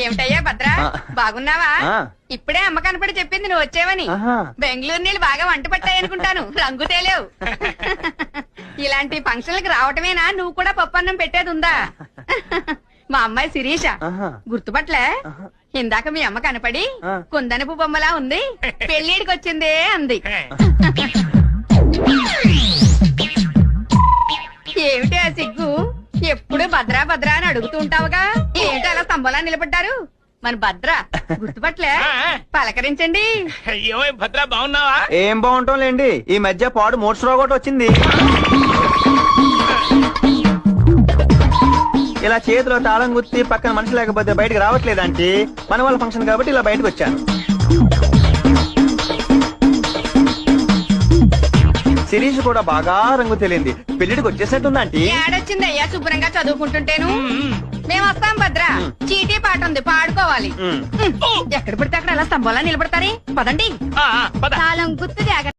ఏమిటయ్యా భద్రా, బాగున్నావా? ఇప్పుడే అమ్మ కనపడి చెప్పింది నువ్వు వచ్చావని. బెంగళూరు నీళ్ళు బాగా వంట పట్టాయనుకుంటాను, రంగు తేలేవు. ఇలాంటి ఫంక్షన్లకు రావటమేనా? నువ్వు కూడా పప్పన్నం పెట్టేది ఉందా? మా అమ్మాయి శిరీష, గుర్తుపట్లే? ఇందాక మీ అమ్మ కనపడి కుందనపు బొమ్మలా ఉంది, పెళ్లిడికి వచ్చిందే అంది. ఏమిటి ఆ సిగ్గు? ఎప్పుడు భద్రా భద్రా అని అడుగుతూ ఉంటావుగా, ఏంటి అలా స్తంభంలా నిలబడ్డారు? మన భద్ర గుర్తుపట్లే, పలకరించండి. భద్రా బాగున్నావా? ఏం బాగుంటాంలేండి, ఈ మధ్య పాడు మోటార్ ఒకటి వచ్చింది. ఇలా చేతిలో తాళం గుర్తి పక్కన మనిషి లేకపోతే బయటకు రావట్లేదంటే మన వాళ్ళ ఫంక్షన్ కాబట్టి ఇలా బయటకు వచ్చాను. శిరీష్ కూడా బాగా రంగు తెలియంది, పెళ్లిడికి వచ్చేసేట్టుందంటే. ఏడొచ్చింది అయ్యా, శుభ్రంగా చదువుకుంటుంటేను. మేము వస్తాం భద్ర, చీటీ పాట ఉంది పాడుకోవాలి. ఎక్కడ పడితే అక్కడ అలా స్తంభంలా నిలబడతారే, పదండి. పద. తాళం గుర్తు జాగ్రత్త.